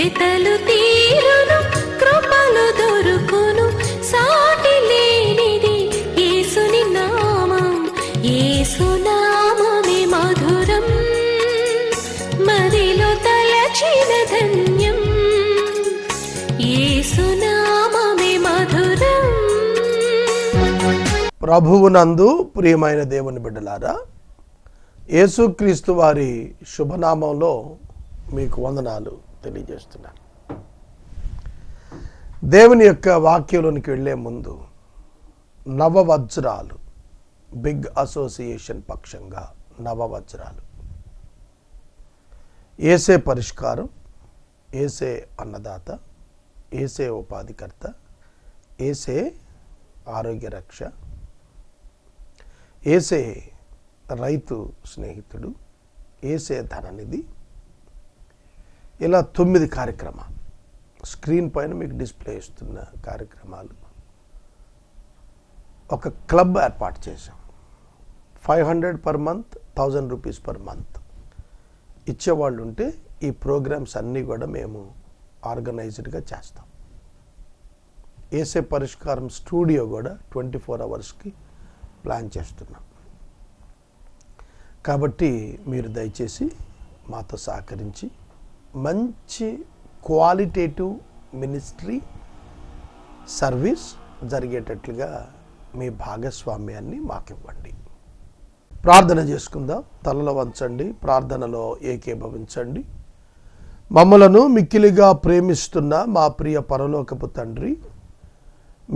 వెతలు తీరును కృపలు దొరుకును సాటి లేనిది యేసుని నామం యేసునామమే మధురం మదిలో తలచిన ధన్యం యేసునామమే మధురం. ప్రభువునందు ప్రియమైన దేవుని బిడ్డలారా, యేసుక్రీస్తు వారి శుభనామంలో మీకు వందనాలు తెలియజేస్తున్నాను. దేవుని యొక్క వాక్యంలోనికి వెళ్ళే ముందు నవవజ్రాలు బిగ్ అసోసియేషన్ పక్షంగా నవవజ్రాలు, యేసే పరిష్కారం, యేసే అన్నదాత, యేసే ఉపాధికర్త, యేసే ఆరోగ్య రక్ష, యేసే రైతు స్నేహితుడు, యేసే ధననిధి, ఇలా 9 కార్యక్రమాలు స్క్రీన్ పైన మీకు డిస్ప్లే ఇస్తున్న కార్యక్రమాలు. ఒక క్లబ్ ఏర్పాటు చేశాం. 500 per month, 1000 rupees per month ఇచ్చేవాళ్ళు ఉంటే ఈ ప్రోగ్రామ్స్ అన్నీ కూడా మేము ఆర్గనైజ్డ్గా చేస్తాం. యేసే పరిష్కారం స్టూడియో కూడా 24 అవర్స్కి ప్లాన్ చేస్తున్నాం. కాబట్టి మీరు దయచేసి మాతో సహకరించి మంచి క్వాలిటేటివ్ మినిస్ట్రీ సర్వీస్ జరిగేటట్లుగా మీ భాగస్వామ్యాన్ని మాకు ఇవ్వండి. ప్రార్థన చేసుకుందాం. తలలో వంచండి, ప్రార్థనలో ఏకీభవించండి. మమ్మలను మిక్కిలిగా ప్రేమిస్తున్న మా ప్రియ పరలోకపు తండ్రి,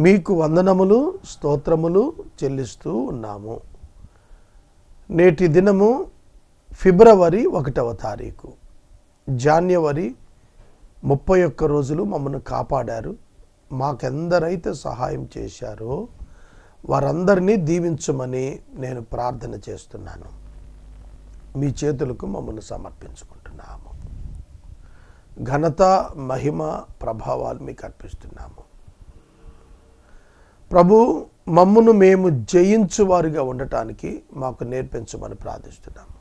మీకు వందనములు స్తోత్రములు చెల్లిస్తూ ఉన్నాము. నేటి దినము ఫిబ్రవరి 1వ తారీఖు, జనవరి 31 రోజులు మమ్మల్ని కాపాడారు. మాకెందరైతే సహాయం చేశారో వారందరినీ దీవించమని నేను ప్రార్థన చేస్తున్నాను. మీ చేతులకు మమ్మల్ని సమర్పించుకుంటున్నాము. ఘనత మహిమ ప్రభావాలు మీకు అర్పిస్తున్నాము. ప్రభు, మమ్మును మేము జయించువారిగా ఉండటానికి మాకు నేర్పించమని ప్రార్థిస్తున్నాము.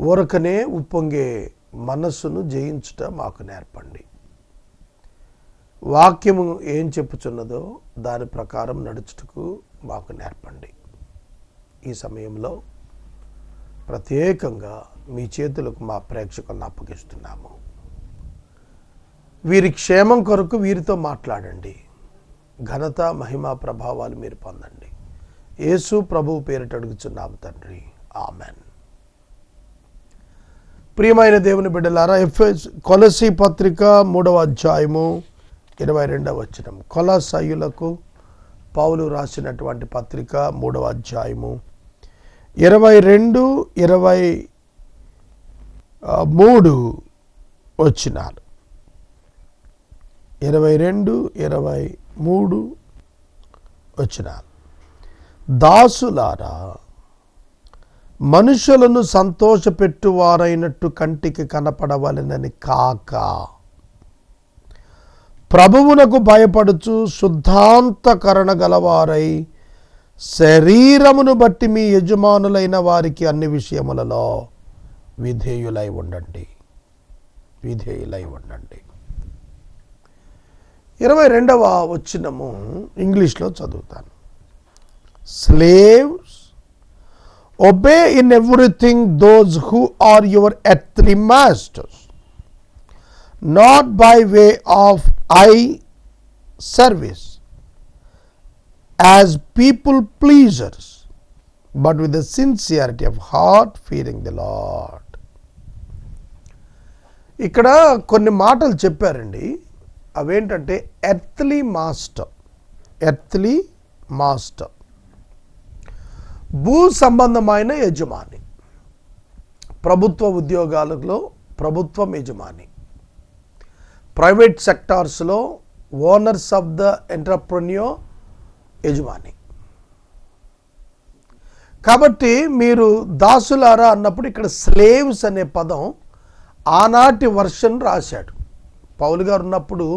ఊరకనే ఉప్పొంగే మనస్సును జయించుట మాకు నేర్పండి. వాక్యము ఏం చెప్పుచున్నదో దాని ప్రకారం నడుచుటకు మాకు నేర్పండి. ఈ సమయంలో ప్రత్యేకంగా మీ చేతులకు మా ప్రేక్షకులను అప్పగిస్తున్నాము. వీరి క్షేమం కొరకు వీరితో మాట్లాడండి. ఘనత మహిమ ప్రభావాలు మీరు పొందండి. యేసు ప్రభువు పేరిట అడుగుచున్నాము తండ్రి, ఆమెన్. ప్రియమైన దేవుని బిడ్డలారా, కొలసీ పత్రిక 3వ అధ్యాయము 22వ వచనం. కొలసీయులకు పౌలు రాసినటువంటి పత్రిక 3వ అధ్యాయము 22, 23 వచనాలు. 22, 23 వచనాలు. దాసులారా, మనుషులను సంతోషపెట్టువారైనట్టు కంటికి కనపడవలెనని కాక ప్రభువునకు భయపడుచు శుద్ధాంతకరణ గలవారై శరీరమును బట్టి మీ యజమానులైన వారికి అన్ని విషయములలో విధేయులై ఉండండి. 22వ వచనము ఇంగ్లీష్లో చదువుతాను. Slaves, obey in everything those who are your earthly masters, not by way of eye service as people pleasers, but with the sincerity of heart, fearing the Lord. ఇక్కడ కొన్ని మాటలు చెప్పారండి. అవేంటంటే ఎర్త్లీ మాస్టర్, భూ సంబంధమైన యజమాని, ప్రభుత్వ ఉద్యోగాలలో ప్రభుత్వం యజమాని, ప్రైవేట్ సెక్టార్స్లో ఓనర్స్ ఆఫ్ ద ఎంటర్ప్రెన్యూర్ యజమాని. కాబట్టి మీరు దాసులారా అన్నప్పుడు ఇక్కడ స్లేవ్స్ అనే పదం ఆనాటి వర్షన్ రాశాడు. పౌలు గారు ఉన్నప్పుడు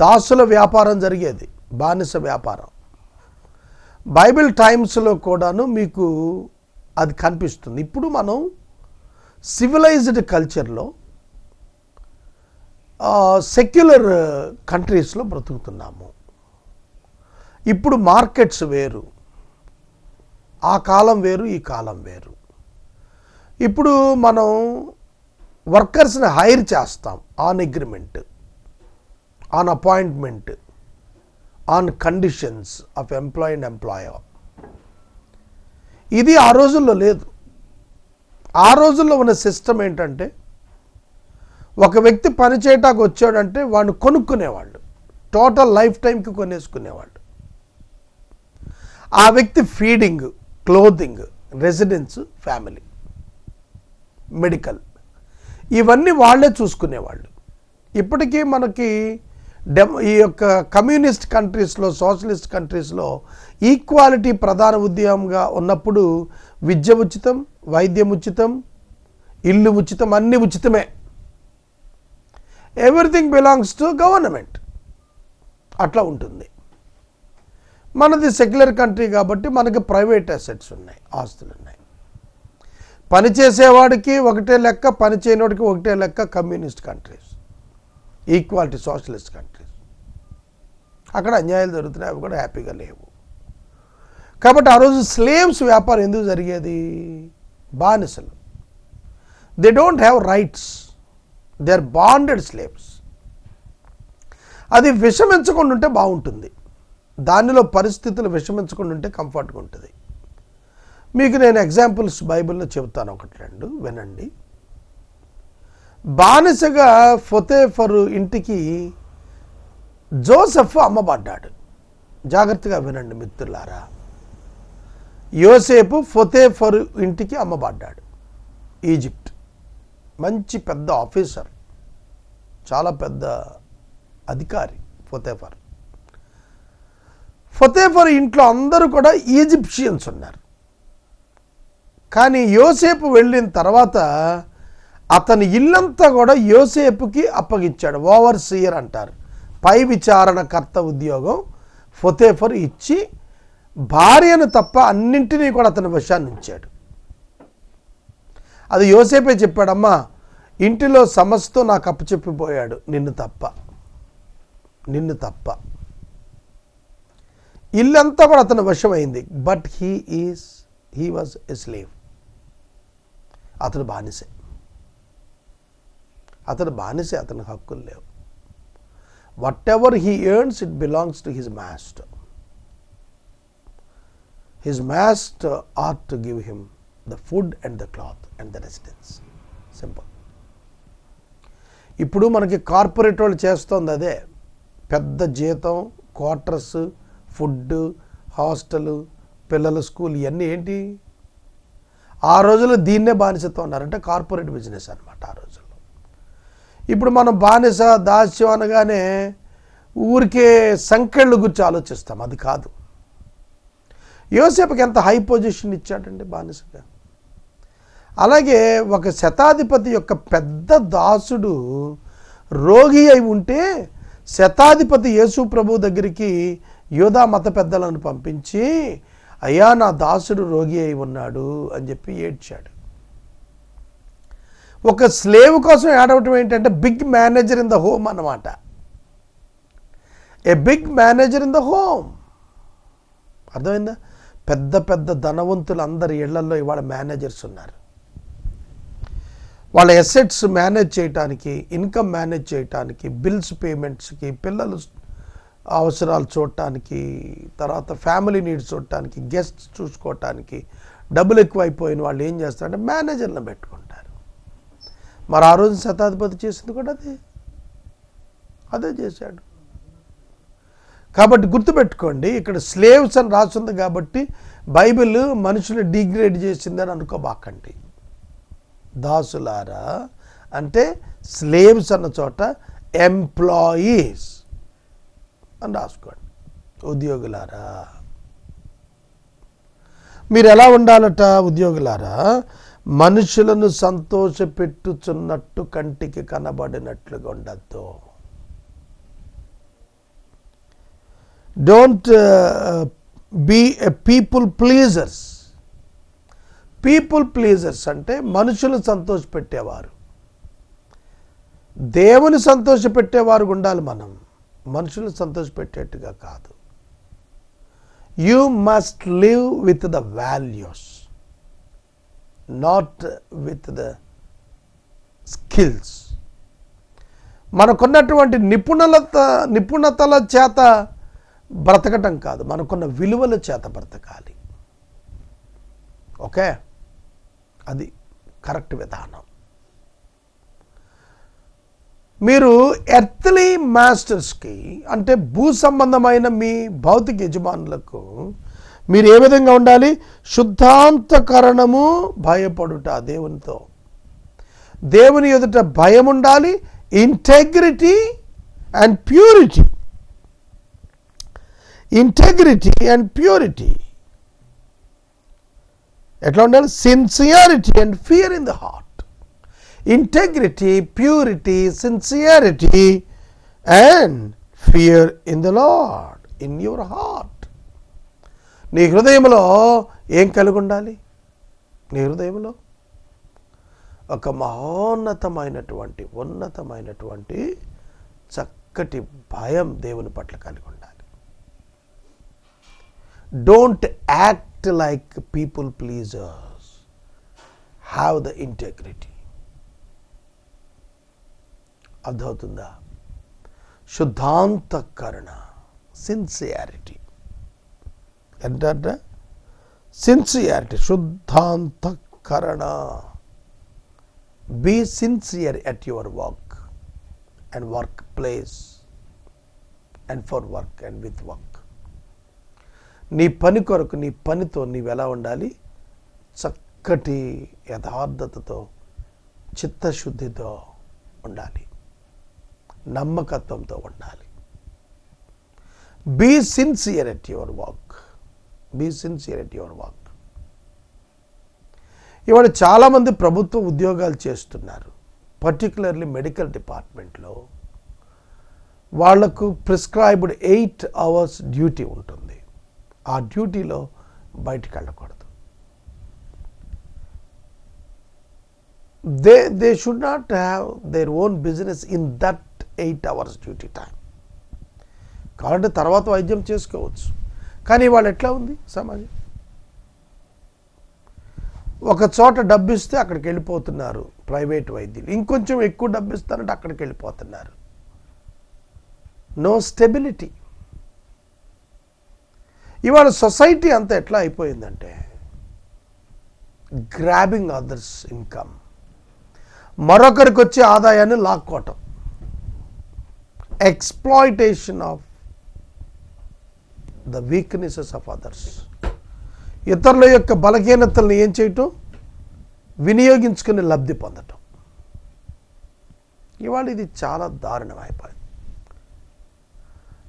దాసుల వ్యాపారం జరిగేది, బానిస వ్యాపారం. బైబిల్ టైమ్స్లో కూడాను మీకు అది కనిపిస్తుంది. ఇప్పుడు మనం సివిలైజ్డ్ కల్చర్లో సెక్యులర్ కంట్రీస్లో బ్రతుకుతున్నాము. ఇప్పుడు మార్కెట్స్ వేరు, ఆ కాలం వేరు, ఈ కాలం వేరు. ఇప్పుడు మనం వర్కర్స్ని హైర్ చేస్తాం on agreement, on appointment, on conditions of employ and employer. ఇది ఆ రోజుల్లో లేదు. ఆ రోజుల్లో ఉన్న సిస్టమ్ ఏంటంటే, ఒక వ్యక్తి పని చేయటానికి వచ్చాడంటే వాడిని కొనుక్కునేవాళ్ళు, టోటల్ లైఫ్ టైంకి కొనేసుకునేవాళ్ళు. ఆ వ్యక్తి feeding, clothing, residence, family, medical, ఇవన్నీ వాళ్ళే చూసుకునేవాళ్ళు. ఇప్పటికీ మనకి ఈ యొక్క కమ్యూనిస్ట్ కంట్రీస్లో, సోషలిస్ట్ కంట్రీస్లో ఈక్వాలిటీ ప్రధాన ఉద్యమంగా ఉన్నప్పుడు విద్య ఉచితం, వైద్యం ఉచితం, ఇల్లు ఉచితం, అన్నీ ఉచితమే. Everything belongs to government. అట్లా ఉంటుంది. మనది సెక్యులర్ కంట్రీ కాబట్టి మనకి ప్రైవేట్ అసెట్స్ ఉన్నాయి, ఆస్తులు ఉన్నాయి. పని చేసేవాడికి ఒకటే లెక్క, పని చేయనివాడికి ఒకటే లెక్క. Communist countries, equality socialist countries, అక్కడ అన్యాయాలు జరుగుతున్నాయి, అవి కూడా హ్యాపీగా లేవు. కాబట్టి ఆ రోజు స్లేవ్స్ వ్యాపారం ఎందుకు జరిగేది? బానిసలు. They don't have rights, they are bonded slaves. అది విషమించకుండా ఉంటే బాగుంటుంది, దానిలో పరిస్థితులు విషమించకుండా ఉంటే కంఫర్ట్గా ఉంటుంది. మీకు నేను ఎగ్జాంపుల్స్ బైబిల్లో చెబుతాను, ఒకటి రెండు వినండి. బానిసగా ఫొతేఫరు ఇంటికి జోసెఫ్ అమ్మబడ్డాడు. జాగ్రత్తగా వినండి మిత్రులారా. యోసేపు ఫొతేఫరు ఇంటికి అమ్మబడ్డాడు. ఈజిప్ట్, మంచి పెద్ద ఆఫీసర్, చాలా పెద్ద అధికారి ఫొతేఫర్. ఫొతేఫర్ ఇంట్లో అందరూ కూడా ఈజిప్షియన్స్ ఉన్నారు. కానీ యోసేపు వెళ్ళిన తర్వాత అతని ఇల్లంతా కూడా యోసేపుకి అప్పగించాడు. ఓవర్సీయర్ అంటారు, పై విచారణకర్త ఉద్యోగం ఫొతేఫర్ ఇచ్చి భార్యను తప్ప అన్నింటినీ కూడా అతని వశాన్ని ఉంచాడు. అది యోసేపే చెప్పాడమ్మా, ఇంటిలో సమస్తం నాకు అప్పచెప్పిపోయాడు, నిన్ను తప్ప, నిన్ను తప్ప. ఇల్లంతా కూడా అతని వశమైంది. But he was a slave. అతడు బానిసే, అతడు బానిసే, అతనికి హక్కులు లేవు. Whatever he earns it belongs to his master. His master are to give him the food and the cloth and the residence. Simple. ఇప్పుడు మనకి కార్పొరేట్ వాళ్ళు చేస్తోంది అదే. పెద్ద జీతం, క్వార్టర్స్, ఫుడ్, హాస్టల్, పిల్లల స్కూల్, ఇవన్నీ ఏంటి? ఆ రోజుల్లో దీన్నే బానిసత్వం అన్నారంటే కార్పొరేట్ బిజినెస్ అనమాట ఆ రోజుల్లో. ఇప్పుడు మనం బానిస, దాస్యం అనగానే ఊరికే సంఖ్యలు గురించి ఆలోచిస్తాం, అది కాదు. యోసేపుకి ఎంత హై పొజిషన్ ఇచ్చాడండి బానిసగా. అలాగే ఒక శతాధిపతి యొక్క పెద్ద దాసుడు రోగి అయి ఉంటే శతాధిపతి యేసు ప్రభు దగ్గరికి యూదా మత పెద్దలను పంపించి, అయ్యా నా దాసుడు రోగి అయి ఉన్నాడు అని చెప్పి ఏడ్చాడు. ఒక స్లేవ్ కోసం ఏడవటం ఏంటంటే big manager in the home అన్నమాట. A big manager in the home. అర్థమైందా? పెద్ద పెద్ద ధనవంతులు అందరి ఇళ్లలో ఇవాళ మేనేజర్స్ ఉన్నారు. వాళ్ళ ఎసెట్స్ మేనేజ్ చేయటానికి, ఇన్కమ్ మేనేజ్ చేయటానికి, బిల్స్ పేమెంట్స్కి, పిల్లలు అవసరాలు చూడటానికి, తర్వాత ఫ్యామిలీ నీడ్స్ చూడటానికి, గెస్ట్స్ చూసుకోవటానికి డబ్బులు ఎక్కువైపోయిన వాళ్ళు ఏం చేస్తారంటే మేనేజర్లను పెట్టుకుంటారు. మరి ఆ రోజు శతాధిపతి చేసింది కూడా అదే చేశాడు. కాబట్టి గుర్తుపెట్టుకోండి, ఇక్కడ స్లేవ్స్ అని రాసింది కాబట్టి బైబిల్ మనుషులు డిగ్రేడ్ చేసిందని అనుకోబాకండి. దాసులారా అంటే స్లేవ్స్ అన్న చోట ఎంప్లాయీస్ అని రాసుకోండి. ఉద్యోగులారా. మీరు ఎలా ఉండాలట? ఉద్యోగులారా, మనుషులను సంతోషపెట్టుచున్నట్టు కంటికి కనబడినట్లుగా ఉండద్దు. Don't be a people pleasers. People pleasers అంటే మనుషులు సంతోషపెట్టేవారు. దేవుని సంతోషపెట్టేవారు ఉండాలి. మనం మనుషులను సంతోషపెట్టేట్టుగా కాదు. You must live with the values, not with the skills. మనకున్నటువంటి నిపుణతల చేత బ్రతకటం కాదు, మనకున్న విలువల చేత బ్రతకాలి. ఓకే, అది కరెక్ట్ విధానం. మీరు ఎర్త్లీ మాస్టర్స్కి, అంటే భూ సంబంధమైన మీ భౌతిక యజమానులకు మీరు ఏ విధంగా ఉండాలి? శుద్ధాంతకరణము, భయపడుట, దేవునితో దేవుని ఎదుట భయం ఉండాలి. Integrity and purity. Integrity and purity ఎట్లా ఉండాలి? Sincerity and fear in the heart. Integrity, purity, sincerity and fear in the lord, in your heart. నీ హృదయంలో ఏం కలిగి ఉండాలి? నీ హృదయంలో ఒక మహోన్నతమైనటువంటి, ఉన్నతమైనటువంటి చక్కటి భయం దేవుని పట్ల కలిగి ఉండాలి. Don't act like people pleasers. Have the integrity. అర్థమవుతుందా? శుద్ధాంతకరణ, సిన్సియారిటీ. ఏంటంటే సిన్సియారిటీ, శుద్ధాంతకరణ. Be sincere at your work and work place and for work and with work. నీ పని కొరకు, నీ పనితో నీవు ఎలా ఉండాలి? చక్కటి యథార్థతతో, చిత్తశుద్ధితో ఉండాలి, నమ్మకత్వంతో ఉండాలి. Be sincere at your work. Be sincere at your work. ఇవాళ చాలామంది ప్రభుత్వ ఉద్యోగాలు చేస్తున్నారు, పర్టికులర్లీ మెడికల్ డిపార్ట్మెంట్లో. వాళ్లకు ప్రిస్క్రైబ్డ్ 8 hours డ్యూటీ ఉంటుంది. ఆ డ్యూటీలో బయటికి వెళ్ళకూడదు. They should not have their own business in that 8 hours duty time. కాబట్టి తర్వాత వైద్యం చేసుకోవచ్చు. కానీ వాళ్ళు ఎట్లా ఉంది సమాజం? ఒక చోట డబ్బు ఇస్తే అక్కడికి వెళ్ళిపోతున్నారు ప్రైవేట్ వైద్యులు. ఇంకొంచెం ఎక్కువ డబ్బు ఇస్తారంటే అక్కడికి వెళ్ళిపోతున్నారు. No stability. ఇవాళ సొసైటీ అంతా ఎట్లా అయిపోయిందంటే గ్రాబింగ్ అదర్స్ ఇన్కమ్, మరొకరికి వచ్చే ఆదాయాన్ని లాక్కోవటం, exploitation of the weaknesses of others. ఇతరుల యొక్క బలహీనతలను ఏం చేయటం? వినియోగించుకుని లబ్ధి పొందటం. ఇవాళ ఇది చాలా దారుణమైపోయింది.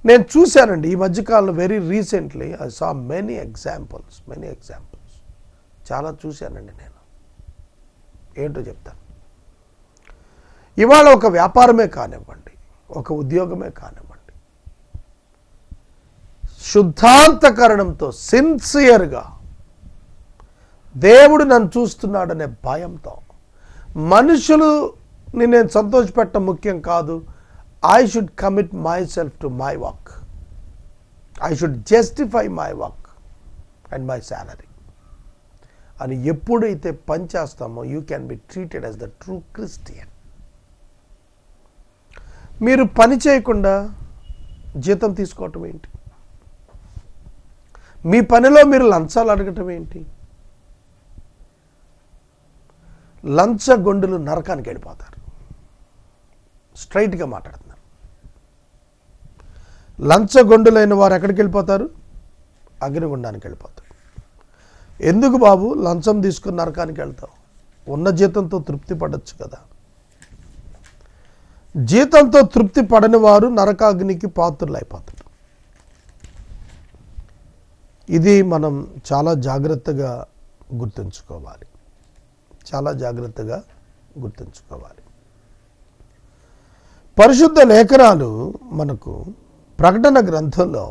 నేను చూశానండి ఈ మధ్యకాలంలో, very recently I saw many examples. చాలా చూశానండి నేను. ఏంటో చెప్తాను. ఇవాళ ఒక వ్యాపారమే కానివ్వండి, ఒక ఉద్యోగమే కానివ్వండి, శుద్ధాంతకరణంతో, సిన్సియర్గా, దేవుడు నన్ను చూస్తున్నాడనే భయంతో, మనుషులని నేను సంతోషపెట్టడం ముఖ్యం కాదు. I should commit myself to my work. I should justify my work and my salary అని ఎప్పుడైతే పనిచేస్తామో you can be treated as the true Christian. మీరు పని చేయకుండా జీతం తీసుకోవటం ఏంటి? మీ పనిలో మీరు లంచాలు అడగటం ఏంటి? లంచగొండులు నరకానికి వెళ్ళిపోతారు. స్ట్రైట్గా మాట్లాడుతున్నారు. లంచగొండులైన వారు ఎక్కడికి వెళ్ళిపోతారు? అగ్నిగుండానికి వెళ్ళిపోతారు. ఎందుకు బాబు లంచం తీసుకుని నరకానికి వెళ్తావు? ఉన్న జీతంతో తృప్తి పడవచ్చు కదా. జీతంతో తృప్తి పడని వారు నరకాగ్నికి పాత్రులు అయిపోతారు. ఇది మనం చాలా జాగ్రత్తగా గుర్తుంచుకోవాలి. పరిశుద్ధ లేఖనాలు మనకు ప్రకటన గ్రంథంలో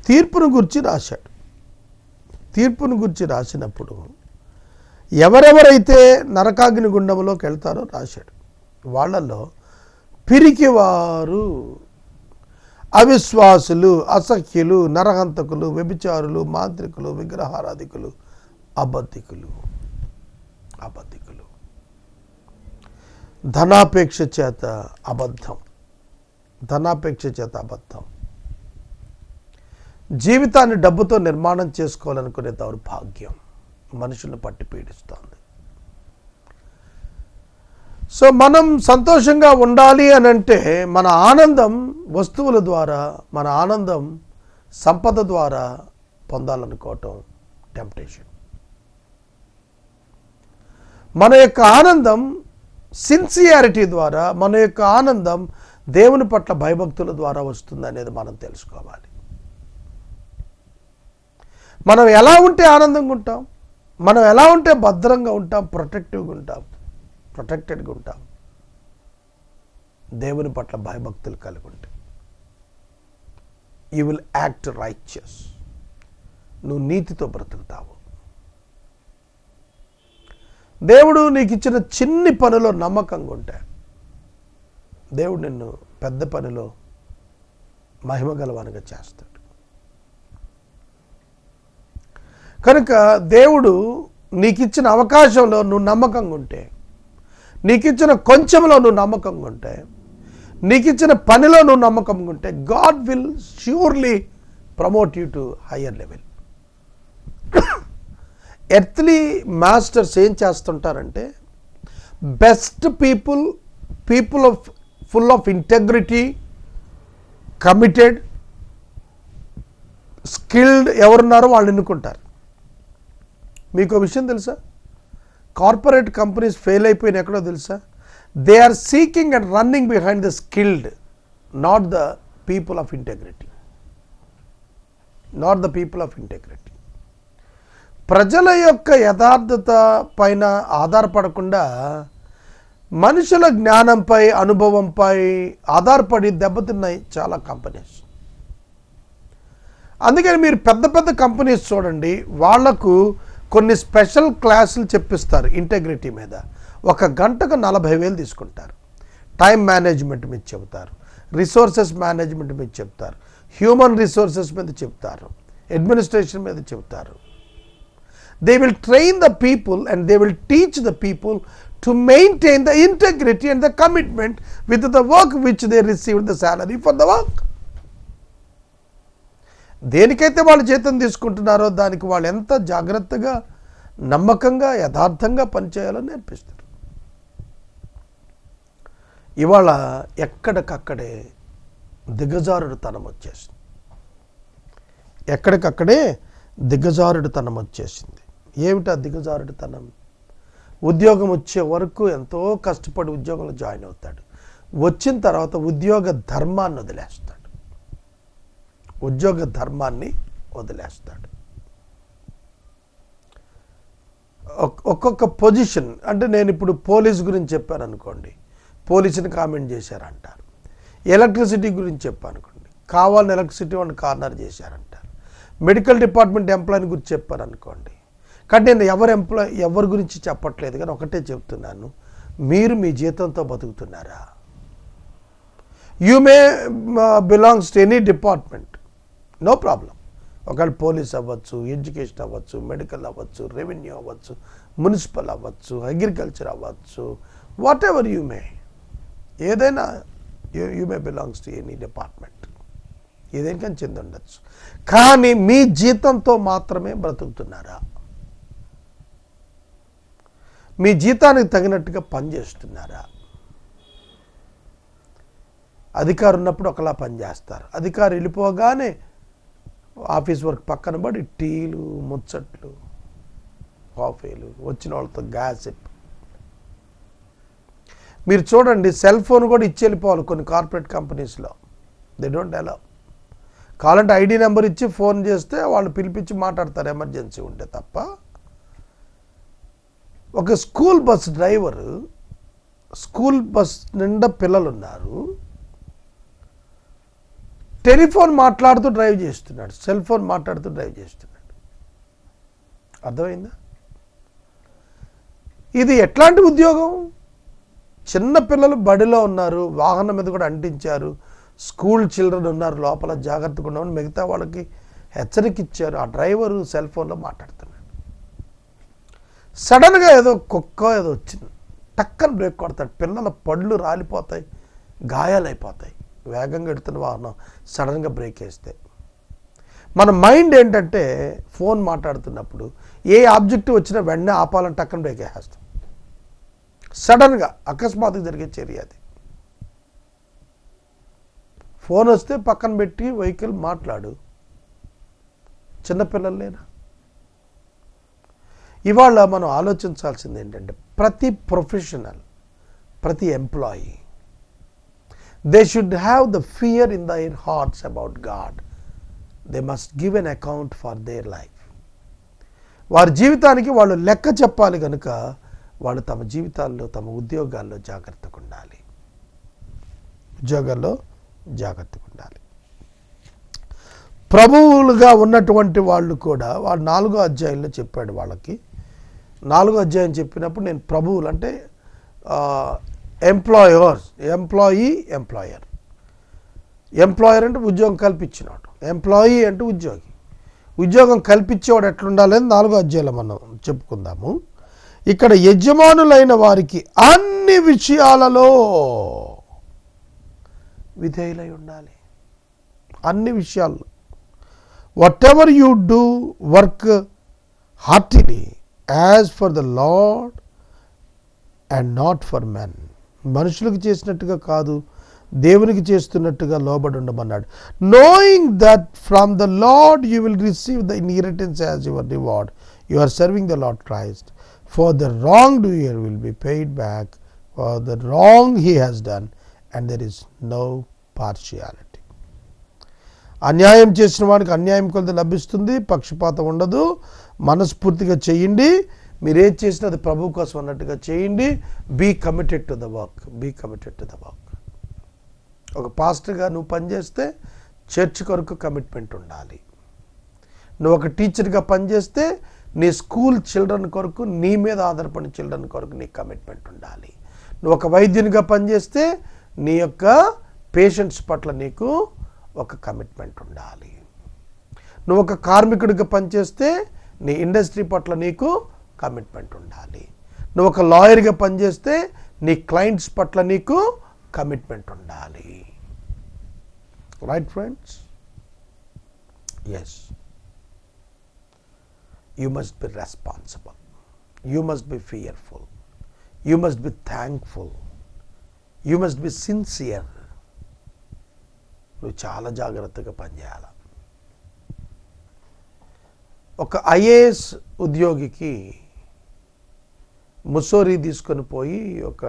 తీర్పును గురించి రాశాడు. తీర్పును గురించి రాసినప్పుడు ఎవరెవరైతే నరకాగ్ని గుండంలోకి వెళ్తారో రాశాడు. వాళ్ళల్లో పిరికివారు, అవిశ్వాసులు, అసఖ్యులు, నరహంతకులు, వ్యభిచారులు, మాంత్రికులు, విగ్రహారాధికులు, అబద్ధికులు. ధనాపేక్ష చేత అబద్ధం. జీవితాన్ని డబ్బుతో నిర్మాణం చేసుకోవాలనుకునే దౌర్భాగ్యం మనుషులను పట్టి పీడిస్తోంది. సో మనం సంతోషంగా ఉండాలి అని అంటే మన ఆనందం వస్తువుల ద్వారా, మన ఆనందం సంపద ద్వారా పొందాలనుకోవటం టెంప్టేషన్. మన యొక్క ఆనందం సిన్సియారిటీ ద్వారా, మన యొక్క ఆనందం దేవుని పట్ల భయభక్తుల ద్వారా వస్తుంది అనేది మనం తెలుసుకోవాలి. మనం ఎలా ఉంటే ఆనందంగా ఉంటాం, మనం ఎలా ఉంటే భద్రంగా ఉంటాం, ప్రొటెక్టెడ్గా ఉంటాం, దేవుని పట్ల భయభక్తులు కలిగి ఉంటాం. You will act righteous. నువ్వు నీతితో బ్రతుకుతావు. దేవుడు నీకు ఇచ్చిన చిన్ని పనిలో నమ్మకంగా ఉంటే దేవుడు నిన్ను పెద్ద పనిలో మహిమ గలవానిగా చేస్తాడు. కనుక దేవుడు నీకు ఇచ్చిన అవకాశంలో నువ్వు నమ్మకంగా ఉంటే, నీకు ఇచ్చిన కొంచెంలో నువ్వు నమ్మకంగా ఉంటే, నీకు ఇచ్చిన పనిలో నువ్వు నమ్మకంగా ఉంటే, God will surely promote you to higher level. Earthly masters ఏం చేస్తుంటారంటే, best people full of integrity, committed, skilled ఎవరున్నారో వాళ్ళు ఎన్నుకుంటారు. మీకు విషయం తెలుసా? కార్పొరేట్ కంపెనీస్ ఫెయిల్ అయిపోయిన ఎక్కడో తెలుసా? They are seeking and running behind the skilled, not the people of integrity. ప్రజల యొక్క యథార్థత పైన ఆధారపడకుండా మనుషుల జ్ఞానంపై, అనుభవంపై ఆధారపడి దెబ్బతిన్నాయి చాలా కంపెనీస్. అందుకని మీరు పెద్ద పెద్ద కంపెనీస్ చూడండి, వాళ్లకు కొన్ని స్పెషల్ క్లాసులు చెప్పిస్తారు ఇంటెగ్రిటీ మీద. 1 గంటకు 40,000 తీసుకుంటారు. టైం మేనేజ్మెంట్ మీద చెబుతారు, రిసోర్సెస్ మేనేజ్మెంట్ మీద చెప్తారు, హ్యూమన్ రిసోర్సెస్ మీద చెప్తారు, అడ్మినిస్ట్రేషన్ మీద చెప్తారు. They will train the people and they will teach the people to maintain the integrity and the commitment with the work which they received the salary for the work. దేనికైతే వాళ్ళు జీతం తీసుకుంటున్నారో దానికి వాళ్ళు ఎంత జాగ్రత్తగా, నమ్మకంగా, యథార్థంగా పనిచేయాలో నేర్పిస్తారు. ఇవాళ ఎక్కడికక్కడే దిగజారుడుతనం వచ్చేసింది. ఏమిటా దిగజారుడుతనం? ఉద్యోగం వచ్చే వరకు ఎంతో కష్టపడి ఉద్యోగంలో జాయిన్ అవుతాడు. వచ్చిన తర్వాత ఉద్యోగ ధర్మాన్ని వదిలేస్తాడు. ఒక్కొక్క పొజిషన్, అంటే నేను ఇప్పుడు పోలీస్ గురించి చెప్పాను అనుకోండి, పోలీసుని కామెంట్ చేశారంటారు. ఎలక్ట్రిసిటీ గురించి చెప్పాను అనుకోండి, కావాలని ఎలక్ట్రిసిటీ వాళ్ళని కార్నర్ చేశారంటారు. మెడికల్ డిపార్ట్మెంట్ ఎంప్లాయీని గురించి చెప్పాను అనుకోండి. కానీ నేను ఎవరి గురించి చెప్పట్లేదు, కానీ ఒకటే చెప్తున్నాను, మీరు మీ జీతంతో బతుకుతున్నారా? You may belongs to any department, no problem. ఒకవేళ పోలీస్ అవ్వచ్చు, ఎడ్యుకేషన్ అవ్వచ్చు, మెడికల్ అవ్వచ్చు, రెవెన్యూ అవ్వచ్చు, మున్సిపల్ అవ్వచ్చు, అగ్రికల్చర్ అవ్వచ్చు, వాట్ ఎవర్ యూ మే, ఏదైనా you may belongs to any department, ఏదైనా చెంది ఉండొచ్చు. కానీ మీ జీతంతో మాత్రమే బ్రతుకుతున్నారా? మీ జీతానికి తగినట్టుగా పనిచేస్తున్నారా? అధికారు ఉన్నప్పుడు ఒకలా పనిచేస్తారు, అధికారు వెళ్ళిపోగానే ఆఫీస్ వర్క్ పక్కన పడి టీలు, ముచ్చట్లు, కాఫీలు, వచ్చిన వాళ్ళతో గ్యాసిప్. మీరు చూడండి, సెల్ ఫోన్ కూడా ఇచ్చి వెళ్ళిపోవాలి కొన్ని కార్పొరేట్ కంపెనీస్లో. They don't allow. కావాలంటే ఐడి నెంబర్ ఇచ్చి ఫోన్ చేస్తే వాళ్ళు పిలిపించి మాట్లాడతారు ఎమర్జెన్సీ ఉంటే తప్ప. ఒక school bus driver, school bus నిండా పిల్లలు ఉన్నారు, టెలిఫోన్ మాట్లాడుతూ డ్రైవ్ చేస్తున్నాడు, సెల్ ఫోన్ మాట్లాడుతూ డ్రైవ్ చేస్తున్నాడు. అర్థమైందా? ఇది ఎట్లాంటి ఉద్యోగం? చిన్న పిల్లలు బడిలో ఉన్నారు, వాహనం మీద కూడా అంటించారు, స్కూల్ చిల్డ్రన్ ఉన్నారు లోపల, జాగ్రత్తగా ఉన్నామని మిగతా వాళ్ళకి హెచ్చరిక ఇచ్చారు. ఆ డ్రైవరు సెల్ ఫోన్లో మాట్లాడుతున్నాడు. సడన్గా ఏదో కుక్క ఏదో వచ్చింది, టక్కన బ్రేక్ కొడతాడు, పిల్లల పళ్ళు రాలిపోతాయి, గాయాలైపోతాయి. వేగంగా ఎడుతున్న వాహనం సడన్గా బ్రేక్ వేస్తే మన మైండ్ ఏంటంటే ఫోన్ మాట్లాడుతున్నప్పుడు ఏ ఆబ్జెక్టివ్ వచ్చినా వెంటనే ఆపాలని టక్కన బ్రేక్ వేసేస్తాం. సడన్గా అకస్మాత్తుగా జరిగే చర్య అది. ఫోన్ వస్తే పక్కన పెట్టి వెహికల్ మాట్లాడు. చిన్నపిల్లలు లేనా? ఇవాళ మనం ఆలోచించాల్సింది ఏంటంటే ప్రతి ప్రొఫెషనల్, ప్రతి employee they should have the fear in their hearts about God. They must give an account for their life. వారి జీవితానికి వాళ్ళు లెక్క చెప్పాలి కనుక వాళ్ళు తమ జీవితాల్లో, తమ ఉద్యోగాల్లో జాగ్రత్తగా ఉండాలి. ప్రభువులుగా ఉన్నటువంటి వాళ్ళు కూడా వాడు 4వ అధ్యాయంలో చెప్పాడు వాళ్ళకి. 4వ అధ్యాయం చెప్పినప్పుడు నేను ప్రభువులు అంటే ఎంప్లాయర్స్, ఎంప్లాయర్ అంటే ఉద్యోగం కల్పించినాడు, ఎంప్లాయీ అంటే ఉద్యోగి. ఉద్యోగం కల్పించేవాడు ఎట్లుండాలని 4వ అధ్యాయంలో మనం చెప్పుకుందాము. ఇక్కడ యజమానులైన వారికి అన్ని విషయాలలో విధేయులై ఉండాలి. అన్ని విషయాల్లో whatever you do, work heartily as for the Lord and not for men. మనుషులకు చేసినట్టుగా కాదు, దేవునికి చేస్తున్నట్టుగా లోబడి ఉండమన్నాడు. Knowing that from the Lord you will receive the inheritance as your reward. You are serving the Lord Christ. For the wrongdoer will be paid back for the wrong he has done, and there is no partiality. అన్యాయం చేసిన వాడికి అన్యాయం కొలది లభిస్తుంది, పక్షపాతం ఉండదు. మనస్ఫూర్తిగా చేయండి, మీరేం చేసినా అది ప్రభు కోసం అన్నట్టుగా చేయండి. Be committed to the work. ఒక పాస్టర్గా నువ్వు పనిచేస్తే చర్చ్ కొరకు కమిట్మెంట్ ఉండాలి. నువ్వు ఒక టీచర్గా పనిచేస్తే నీ స్కూల్ చిల్డ్రన్ కొరకు, నీ మీద ఆధారపడిన చిల్డ్రన్ కొరకు నీ కమిట్మెంట్ ఉండాలి. నువ్వు ఒక వైద్యునిగా పనిచేస్తే నీ యొక్క పేషెంట్స్ పట్ల నీకు ఒక కమిట్మెంట్ ఉండాలి. నువ్వు ఒక కార్మికుడిగా పనిచేస్తే నీ ఇండస్ట్రీ పట్ల నీకు కమిట్మెంట్ ఉండాలి. నువ్వు ఒక లాయర్గా పనిచేస్తే నీ క్లయింట్స్ పట్ల నీకు కమిట్మెంట్ ఉండాలి. Right friends? Yes, you must be responsible, you must be fearful, you must be thankful, you must be sincere. నువ్వు చాలా జాగ్రత్తగా పనిచేయాలి. ఒక ఐఏఎస్ ఉద్యోగికి ముసోరీ తీసుకొని పోయి ఒక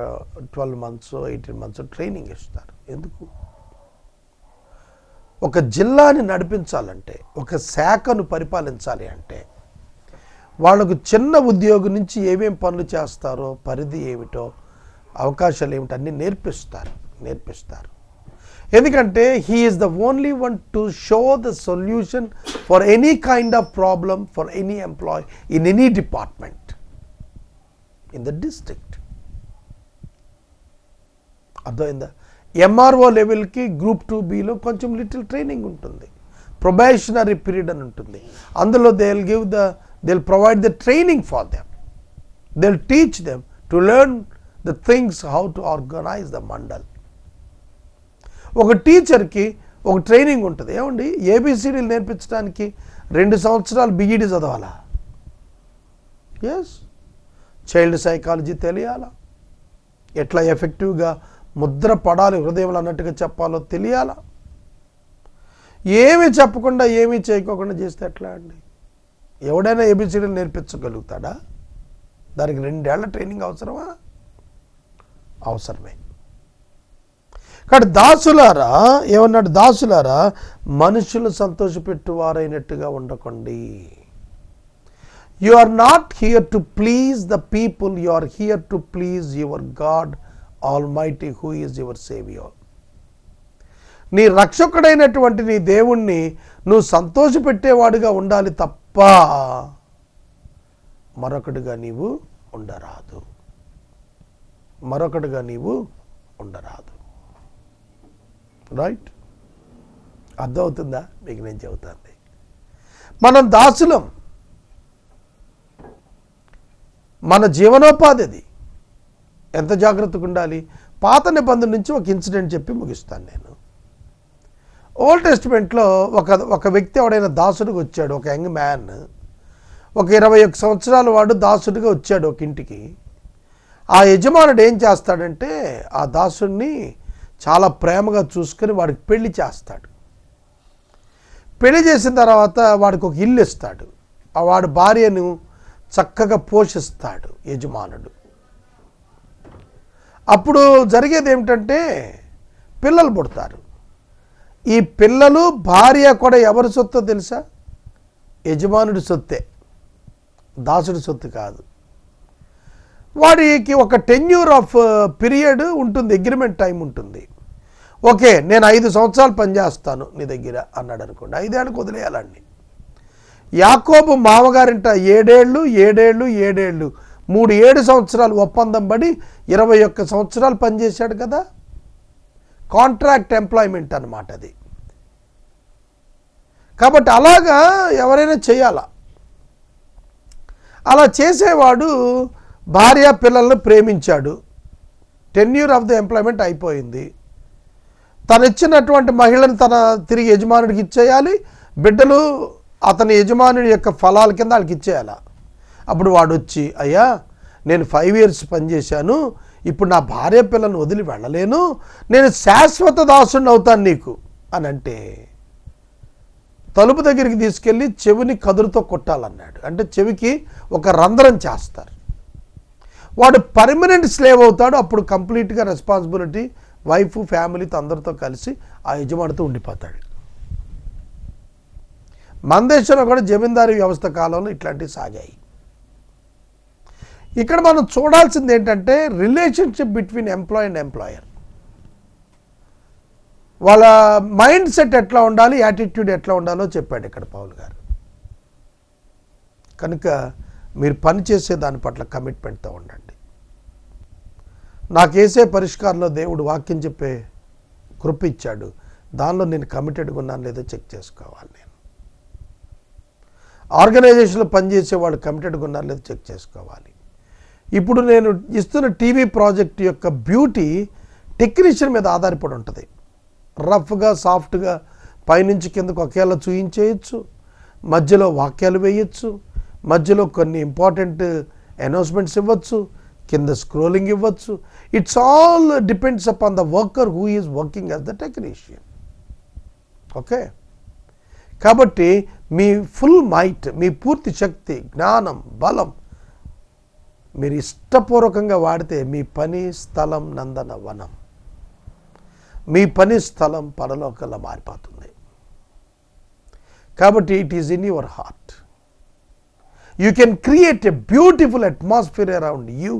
12 months 18 months ట్రైనింగ్ ఇస్తారు. ఎందుకు? ఒక జిల్లాని నడిపించాలంటే, ఒక శాఖను పరిపాలించాలి అంటే వాళ్ళకు చిన్న ఉద్యోగం నుంచి ఏమేం పనులు చేస్తారో, పరిధి ఏమిటో, అవకాశాలు ఏమిటో అన్నీ నేర్పిస్తారు. ఎందుకంటే he is the only one to show the solution for any kind of problem for any employ in any department in the district. అర్థమైందా? ఎంఆర్ఓ లెవెల్కి గ్రూప్ 2Bలో కొంచెం లిటిల్ ట్రైనింగ్ ఉంటుంది, ప్రొబేషనరీ పీరియడ్ అని ఉంటుంది. అందులో they'll provide the training for them. They'll teach them to learn the things how to organize the mandal. ఒక టీచర్కి ఒక ట్రైనింగ్ ఉంటుంది. ఏమండి, ఏబిసిడీలు నేర్పించడానికి 2 సంవత్సరాలు బిఈడి చదవాలా? ఎస్. చైల్డ్ సైకాలజీ తెలియాలా, ఎట్లా ఎఫెక్టివ్గా ముద్ర పడాలి, హృదయంలో అన్నట్టుగా చెప్పాలో తెలియాలా. ఏమీ చెప్పకుండా, ఏమీ చేయకోకుండా చేస్తే ఎట్లా అండి? ఎవడైనా ఏబిసిడీలు నేర్పించగలుగుతాడా? దానికి 2 ఏళ్ల ట్రైనింగ్ అవసరమా? అవసరమే. కాబట్టి దాసులారా, ఏమన్నాడు? దాసులారా, మనుషులు సంతోషపెట్టువారైనట్టుగా ఉండకండి. You are not here to please the people, you are here to please your God Almighty who is your saviour. నీ రక్షకుడైనటువంటి నీ దేవుణ్ణి నువ్వు సంతోషపెట్టేవాడుగా ఉండాలి తప్ప మరొకటిగా నీవు ఉండరాదు. మరొకటిగా నీవు ఉండరాదు. రైట్? అర్థమవుతుందా మీకు నేను చెబుతాను? మనం దాసులం, మన జీవనోపాధి అది. ఎంత జాగ్రత్తగా ఉండాలి. పాత నిబంధన నుంచి ఒక ఇన్సిడెంట్ చెప్పి ముగిస్తాను నేను. ఓల్డ్ టెస్టిమెంట్లో ఒక వ్యక్తి ఎవడైనా దాసుడిగా వచ్చాడు, ఒక యంగ్ మ్యాన్, ఒక 21 సంవత్సరాల వాడు దాసుడిగా వచ్చాడు ఒక ఇంటికి. ఆ యజమానుడు ఏం చేస్తాడంటే ఆ దాసుడిని చాలా ప్రేమగా చూసుకొని వాడికి పెళ్లి చేస్తాడు. పెళ్లి చేసిన తర్వాత వాడికి ఒక ఇల్లు ఇస్తాడు. ఆ వాడి భార్యను చక్కగా పోషిస్తాడు యజమానుడు. అప్పుడు జరిగేది ఏమిటంటే పిల్లలు పుడతారు. ఈ పిల్లలు భార్య కూడా ఎవరి సొత్తో తెలుసా? యజమానుడి సొత్తే, దాసుడి సొత్తు కాదు. వాడికి ఒక టెన్యూర్ ఆఫ్ పీరియడ్ ఉంటుంది, అగ్రిమెంట్ టైం ఉంటుంది. ఓకే, నేను 5 సంవత్సరాలు పనిచేస్తాను నీ దగ్గర అన్నాడు అనుకోండి, 5 ఏళ్ళకి వదిలేయాలండి. యాకోబు మామగారింట 7 ఏళ్ళు 7 సంవత్సరాలు ఒప్పందం పడి 21 సంవత్సరాలు పనిచేశాడు కదా. కాంట్రాక్ట్ ఎంప్లాయ్మెంట్ అన్నమాట అది. కాబట్టి అలాగా ఎవరైనా చేయాలా. అలా చేసేవాడు భార్య పిల్లలను ప్రేమించాడు. టెన్యూర్ ఆఫ్ ద ఎంప్లాయ్మెంట్ అయిపోయింది. తను ఇచ్చినటువంటి మహిళను తిరిగి యజమానుడికి ఇచ్చేయాలి. బిడ్డలు అతని యజమానుడి యొక్క ఫలాల కింద వాళ్ళకి ఇచ్చేయాలి. అప్పుడు వాడు వచ్చి, అయ్యా నేను 5 years పనిచేశాను, ఇప్పుడు నా భార్య పిల్లలను వదిలి వెళ్ళలేను, నేను శాశ్వత దాసుని అవుతాను నీకు అని అంటే తలుపు దగ్గరికి తీసుకెళ్ళి చెవిని కదురుతో కొట్టాలన్నాడు. అంటే చెవికి ఒక రంధ్రం చేస్తారు. వాడు పర్మనెంట్ స్లేవ్ అవుతాడు. అప్పుడు కంప్లీట్గా రెస్పాన్సిబిలిటీ వైఫ్ ఫ్యామిలీతో అందరితో కలిసి ఆ యజమానితో ఉండిపోతాడు. మన దేశంలో కూడా జమీందారీ వ్యవస్థ కాలంలో ఇట్లాంటివి సాగాయి. ఇక్కడ మనం చూడాల్సింది ఏంటంటే relationship between employ and employer. వాళ్ళ మైండ్ సెట్ ఎట్లా ఉండాలి, యాటిట్యూడ్ ఎట్లా ఉండాలో చెప్పాడు ఇక్కడ పౌలు గారు. కనుక మీరు పనిచేసే దాని పట్ల కమిట్మెంట్తో ఉండండి. నాకేసే పరిష్కారంలో దేవుడు వాక్యం చెప్పే కృప ఇచ్చాడు, దానిలో నేను కమిటెడ్గా ఉన్నాను లేదో చెక్ చేసుకోవాలి. నేను ఆర్గనైజేషన్లో పనిచేసే వాళ్ళు కమిటెడ్గా ఉన్నారు లేదో చెక్ చేసుకోవాలి. ఇప్పుడు నేను ఇస్తున్న టీవీ ప్రాజెక్ట్ యొక్క బ్యూటీ టెక్నీషియన్ మీద ఆధారపడి ఉంటుంది. రఫ్గా సాఫ్ట్గా పైనుంచి కిందకు ఒకేలా చూయించేయచ్చు, మధ్యలో వాక్యాలు వేయచ్చు, మధ్యలో కొన్ని ఇంపార్టెంట్ అనౌన్స్మెంట్స్ ఇవ్వచ్చు, కింద స్క్రోలింగ్ ఇవ్వచ్చు. It's all depends upon the worker who is working as the technician. Okay, కాబట్టి మీ ఫుల్ మైట్, మీ పూర్తి శక్తి, జ్ఞానం, బలం మీరు ఇష్టపూర్వకంగా వాడితే మీ పని స్థలం నందన వనం, మీ పని స్థలం పరలోకంలో మారిపోతుంది. కాబట్టి it is in your heart. You can create a beautiful atmosphere around you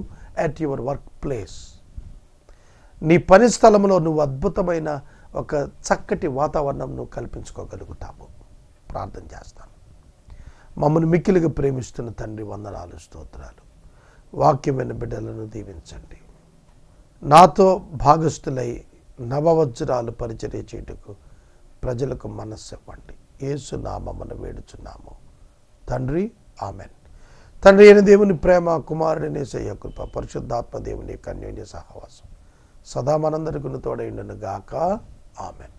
at your work place. నీ పని స్థలంలో నువ్వు అద్భుతమైన ఒక చక్కటి వాతావరణం నువ్వు కల్పించుకోగలుగుతావు. ప్రార్థన చేస్తాను. మమ్మల్ని మిక్కిలిగా ప్రేమిస్తున్న తండ్రి, వందనాలు, స్తోత్రాలు. వాక్యమైన బిడ్డలను దీవించండి. నాతో భాగస్థులై నవవజ్రాలు పరిచర్య చేయుటకు ప్రజలకు మనస్సు ఇవ్వండి. యేసు నామమున వేడుచున్నాము తండ్రి, ఆమెన్. తండ్రి అయిన దేవుని ప్రేమ, కుమారుడిని యేసయ్య కృప, పరిశుద్ధాత్మ దేవుని యొక్క అన్యోన్య సహవాసం సదా మనందరికీ తోడైండును గాక. ఆమెన్.